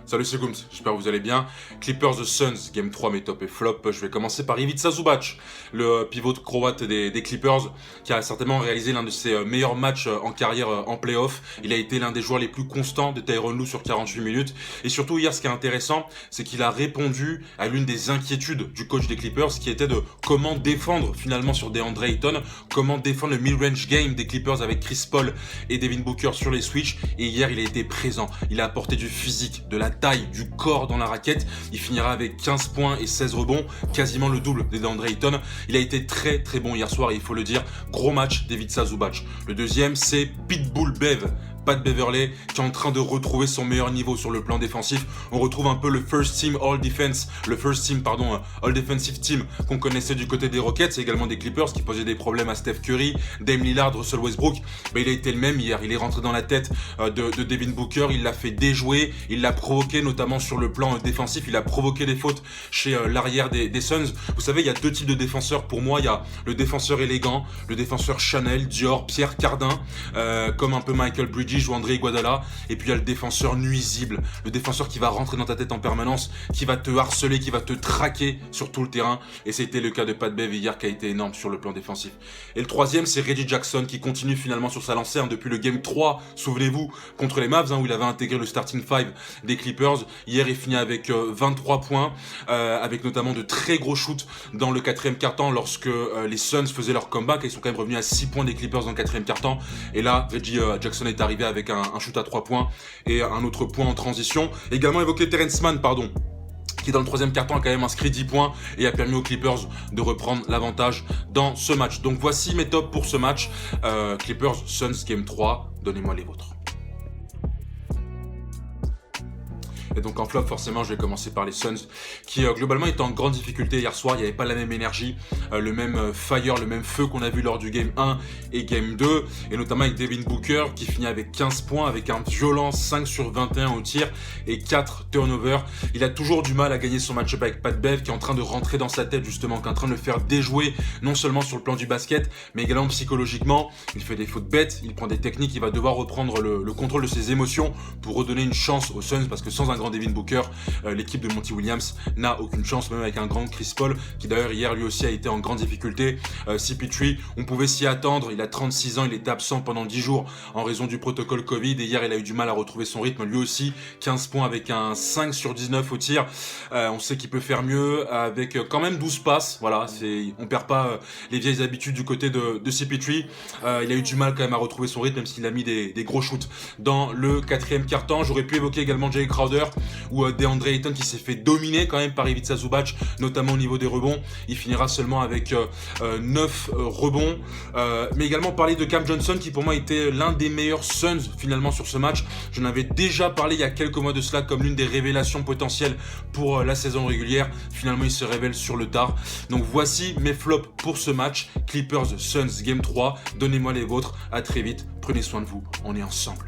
Salut, c'est Gooms, j'espère que vous allez bien. Clippers The Suns, Game 3, mes top et flop. Je vais commencer par Ivica Zubac, le pivot croate des Clippers, qui a certainement réalisé l'un de ses meilleurs matchs en carrière en playoff. Il a été l'un des joueurs les plus constants de Tyronn Lue sur 48 minutes. Et surtout, hier, ce qui est intéressant, c'est qu'il a répondu à l'une des inquiétudes du coach des Clippers, qui était de comment défendre finalement sur DeAndre Ayton, comment défendre le mid-range game des Clippers avec Chris Paul et Devin Booker sur les switches. Et hier, il a été présent. Il a apporté du physique, de la taille, du corps dans la raquette. Il finira avec 15 points et 16 rebonds, quasiment le double de DeAndre Ayton. Il a été très très bon hier soir et il faut le dire, gros match d'Ivica Zubac. Le deuxième, c'est Pitbull Bev, Pat Beverley, qui est en train de retrouver son meilleur niveau sur le plan défensif. On retrouve un peu le first team All Defensive Team qu'on connaissait du côté des Rockets et également des Clippers qui posaient des problèmes à Steph Curry, Dame Lillard, Russell Westbrook. Mais il a été le même hier. Il est rentré dans la tête de Devin Booker, il l'a fait déjouer, il l'a provoqué notamment sur le plan défensif. Il a provoqué des fautes chez l'arrière des Suns. Vous savez, il y a deux types de défenseurs pour moi. Il y a le défenseur élégant, le défenseur Chanel, Dior, Pierre Cardin, comme un peu Michael Bridges ou André Iguodala, et puis il y a le défenseur nuisible, le défenseur qui va rentrer dans ta tête en permanence, qui va te harceler, qui va te traquer sur tout le terrain, et c'était le cas de Pat Bev hier qui a été énorme sur le plan défensif. Et le troisième, c'est Reggie Jackson qui continue finalement sur sa lancée depuis le Game 3, souvenez-vous, contre les Mavs, où il avait intégré le starting 5 des Clippers. Hier, il finit avec 23 points, avec notamment de très gros shoots dans le quatrième quart-temps lorsque les Suns faisaient leur comeback. Ils sont quand même revenus à 6 points des Clippers dans le quatrième quart-temps, et là, Reggie Jackson est arrivé avec un shoot à 3 points et un autre point en transition. Également évoqué Terrence Mann, qui dans le troisième quart-temps a quand même inscrit 10 points et a permis aux Clippers de reprendre l'avantage dans ce match. Donc voici mes tops pour ce match. Clippers Suns Game 3, donnez-moi les vôtres. Et donc en flop, forcément, je vais commencer par les Suns, qui globalement étaient en grande difficulté hier soir. Il n'y avait pas la même énergie, le même fire, le même feu qu'on a vu lors du Game 1 et Game 2. Et notamment avec Devin Booker, qui finit avec 15 points, avec un violent 5 sur 21 au tir et 4 turnovers. Il a toujours du mal à gagner son match-up avec Pat Bev, qui est en train de rentrer dans sa tête justement, qui est en train de le faire déjouer, non seulement sur le plan du basket, mais également psychologiquement. Il fait des fautes bêtes, il prend des techniques, il va devoir reprendre le contrôle de ses émotions pour redonner une chance aux Suns, parce que sans un grand Devin Booker, l'équipe de Monty Williams n'a aucune chance, même avec un grand Chris Paul, qui d'ailleurs hier lui aussi a été en grande difficulté. CP3, on pouvait s'y attendre, il a 36 ans, il était absent pendant 10 jours en raison du protocole Covid, et hier il a eu du mal à retrouver son rythme, lui aussi, 15 points avec un 5 sur 19 au tir. On sait qu'il peut faire mieux, avec quand même 12 passes, voilà, on perd pas les vieilles habitudes du côté de CP3. Il a eu du mal quand même à retrouver son rythme, même s'il a mis des gros shoots dans le quatrième quart-temps. J'aurais pu évoquer également Jay Crowder, ou DeAndre Ayton, qui s'est fait dominer quand même par Ivica Zubac, notamment au niveau des rebonds. Il finira seulement avec 9 rebonds. Mais également parler de Cam Johnson, qui pour moi était l'un des meilleurs Suns finalement sur ce match. J'en avais déjà parlé il y a quelques mois de cela comme l'une des révélations potentielles pour la saison régulière. Finalement, il se révèle sur le tard. Donc voici mes flops pour ce match. Clippers Suns Game 3. Donnez-moi les vôtres. À très vite. Prenez soin de vous. On est ensemble.